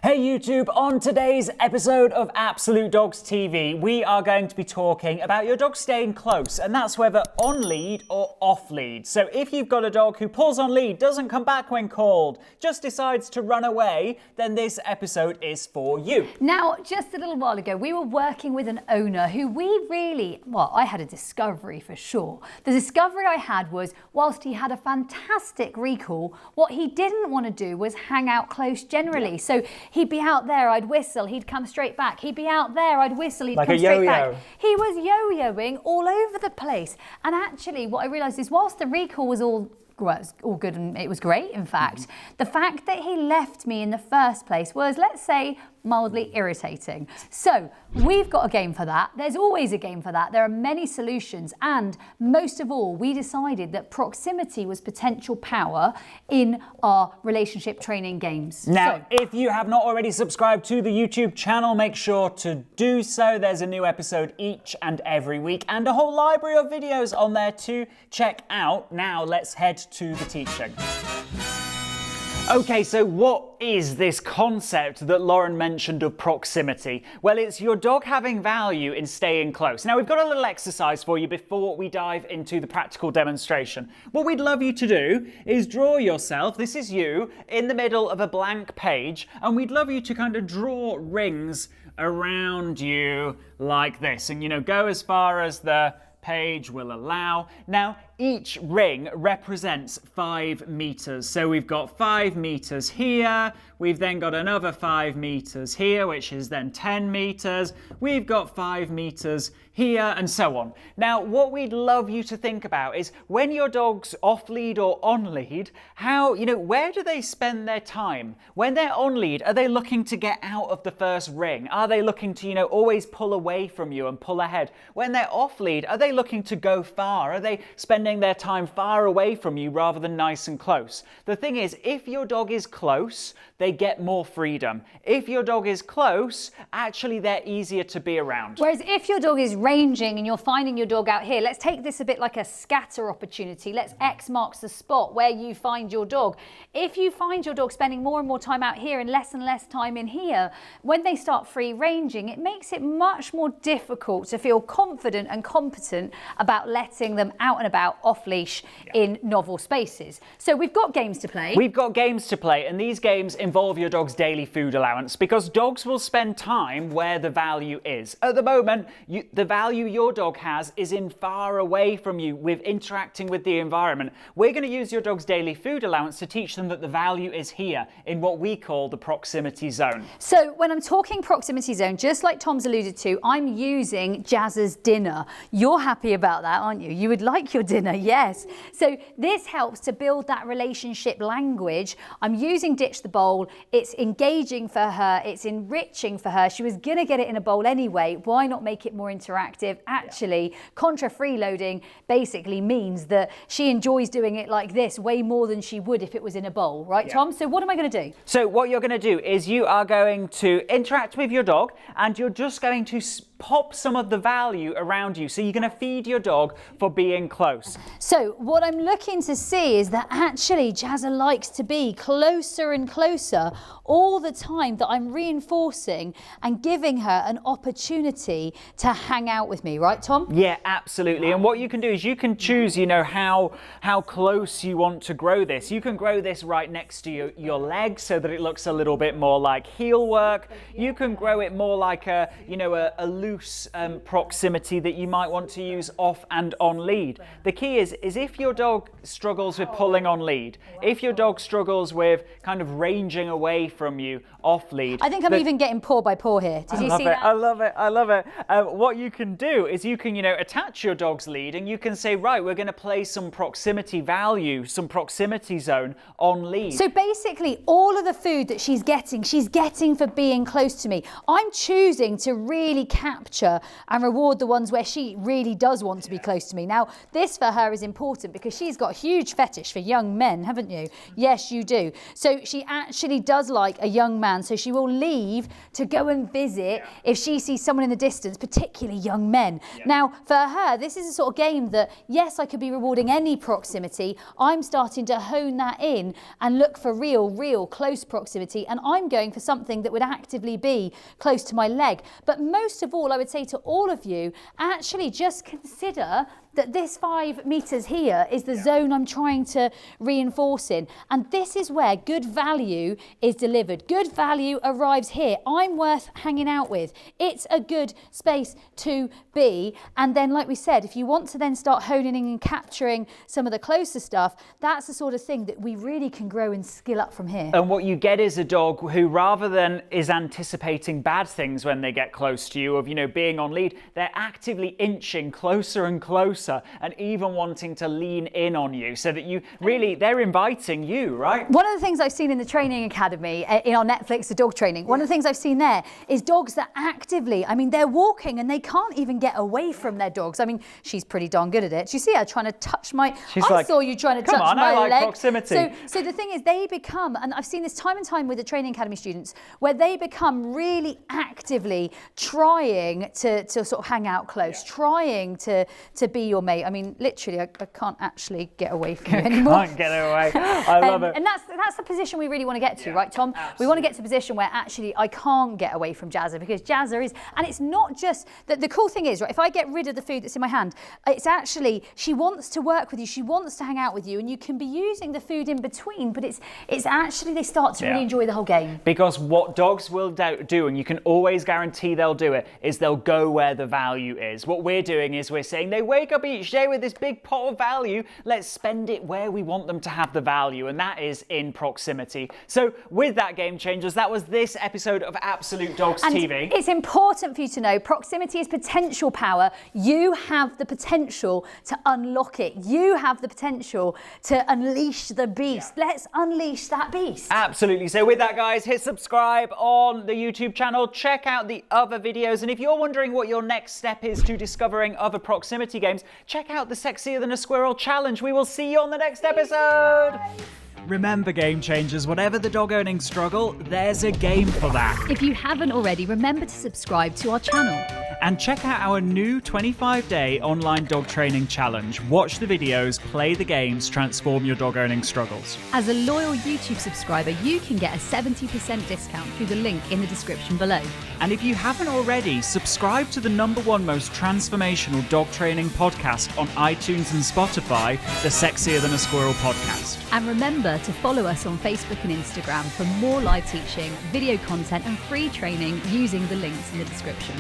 Hey YouTube, on today's episode of Absolute Dogs TV, we are going to be talking about your dog staying close, and that's whether on lead or off lead. So if you've got a dog who pulls on lead, doesn't come back when called, just decides to run away, then this episode is for you. Now, just a little while ago, we were working with an owner who I had a discovery for sure. The discovery I had was, whilst he had a fantastic recall, what he didn't want to do was hang out close generally. Yeah. So he'd be out there, I'd whistle, he'd come straight back. He'd be out there, I'd whistle, he'd come straight back. He was yo-yoing all over the place. And actually, what I realised is whilst the recall was all good and it was great, in fact, the fact that he left me in the first place was, let's say, mildly irritating. So we've got a game for that. There's always a game for that. There are many solutions, and most of all, we decided that proximity was potential power in our relationship training games. Now, if you have not already subscribed to the YouTube channel, make sure to do so. There's a new episode each and every week and a whole library of videos on there to check out. Now let's head to the teaching. Okay, so what is this concept that Lauren mentioned of proximity? Well, it's your dog having value in staying close. Now, we've got a little exercise for you before we dive into the practical demonstration. What we'd love you to do is draw yourself, this is you, in the middle of a blank page, and we'd love you to kind of draw rings around you like this, and go as far as the page will allow. Now, each ring represents 5 meters. So we've got 5 meters here. We've then got another 5 meters here, which is then 10 meters. We've got 5 meters here, and so on. Now, what we'd love you to think about is when your dog's off lead or on lead, where do they spend their time? When they're on lead, are they looking to get out of the first ring? Are they looking to, always pull away from you and pull ahead? When they're off lead, are they looking to go far? Are they spending their time far away from you rather than nice and close? The thing is, if your dog is close, they get more freedom. If your dog is close, actually they're easier to be around. Whereas if your dog is ranging and you're finding your dog out here, let's take this a bit like a scatter opportunity. Let's X marks the spot where you find your dog. If you find your dog spending more and more time out here and less time in here, when they start free ranging, it makes it much more difficult to feel confident and competent about letting them out and about off leash in novel spaces. So we've got games to play. We've got games to play, and these games involve your dog's daily food allowance, because dogs will spend time where the value is. At the moment, the value your dog has is in far away from you, with interacting with the environment. We're going to use your dog's daily food allowance to teach them that the value is here in what we call the proximity zone. So when I'm talking proximity zone, just like Tom's alluded to, I'm using Jazz's dinner. You're happy about that, aren't you? You would like your dinner, yes. So this helps to build that relationship language. I'm using Ditch the Bowl. It's engaging for her. It's enriching for her. She was going to get it in a bowl anyway. Why not make it more interactive? Actually, contra freeloading basically means that she enjoys doing it like this way more than she would if it was in a bowl, right, Tom? So what am I going to do? So what you're going to do is you are going to interact with your dog, and you're just going to pop some of the value around you. So you're going to feed your dog for being close. So what I'm looking to see is that actually Jazza likes to be closer and closer all the time, that I'm reinforcing and giving her an opportunity to hang out with me, right, Tom? Yeah, absolutely. And what you can do is you can choose, how close you want to grow this. You can grow this right next to your leg so that it looks a little bit more like heel work. You can grow it more like a loose proximity that you might want to use off and on lead. The key is if your dog struggles with pulling on lead, if your dog struggles with kind of ranging away from you off lead. I think I'm even getting paw by paw here. Did you see that? I love it. I love it. What you can do is you can, attach your dog's lead, and you can say, right, we're going to play some proximity value, some proximity zone on lead. So basically all of the food that she's getting for being close to me. I'm choosing to really catch capture and reward the ones where she really does want to be close to me. Now, this for her is important because she's got a huge fetish for young men, haven't you? Yes, you do. So she actually does like a young man, so she will leave to go and visit if she sees someone in the distance, particularly young men. Now, for her, this is a sort of game that, yes, I could be rewarding any proximity. I'm starting to hone that in and look for real close proximity, and I'm going for something that would actively be close to my leg. But most of all, I would say to all of you, actually just consider that this 5 meters here is the zone I'm trying to reinforce in. And this is where good value is delivered. Good value arrives here. I'm worth hanging out with. It's a good space to be. And then, like we said, if you want to then start honing in and capturing some of the closer stuff, that's the sort of thing that we really can grow and skill up from here. And what you get is a dog who, rather than is anticipating bad things when they get close to you, of, you know, being on lead, they're actively inching closer and closer, and even wanting to lean in on you, so that you really, they're inviting you, right? One of the things I've seen in the training academy, in our Netflix, the dog training, one of the things I've seen there is dogs that actively, I mean, they're walking and they can't even get away from their dogs. I mean, she's pretty darn good at it. Do you see her trying to touch my, I saw you trying to touch my leg. Come on, I like proximity. So the thing is, they become, and I've seen this time and time with the training academy students, where they become really actively trying to sort of hang out close, trying to be your mate. I mean, literally, I can't actually get away from you anymore. Can't get away. I love it. And that's the position we really want to get to, right, Tom? Absolutely. We want to get to a position where actually I can't get away from Jazza, because Jazza is, and it's not just, the cool thing is, right, if I get rid of the food that's in my hand, it's actually, she wants to work with you, she wants to hang out with you, and you can be using the food in between, but it's actually, they start to really enjoy the whole game. Because what dogs will do, and you can always guarantee they'll do it, is they'll go where the value is. What we're doing is we're saying they wake up each day with this big pot of value, let's spend it where we want them to have the value, and that is in proximity. So with that, Game Changers, that was this episode of Absolute Dogs TV. It's important for you to know proximity is potential power. You have the potential to unlock it. You have the potential to unleash the beast. Let's unleash that beast. Absolutely. So with that, guys, hit subscribe on the YouTube channel, check out the other videos, and if you're wondering what your next step is to discovering other proximity games, check out the Sexier Than a Squirrel challenge. We will see you on the next episode. Remember, Game Changers, whatever the dog owning struggle, there's a game for that. If you haven't already, remember to subscribe to our channel. And check out our new 25-day online dog training challenge. Watch the videos, play the games, transform your dog owning struggles. As a loyal YouTube subscriber, you can get a 70% discount through the link in the description below. And if you haven't already, subscribe to the #1 most transformational dog training podcast on iTunes and Spotify, the Sexier Than a Squirrel podcast. And remember to follow us on Facebook and Instagram for more live teaching, video content and free training using the links in the description.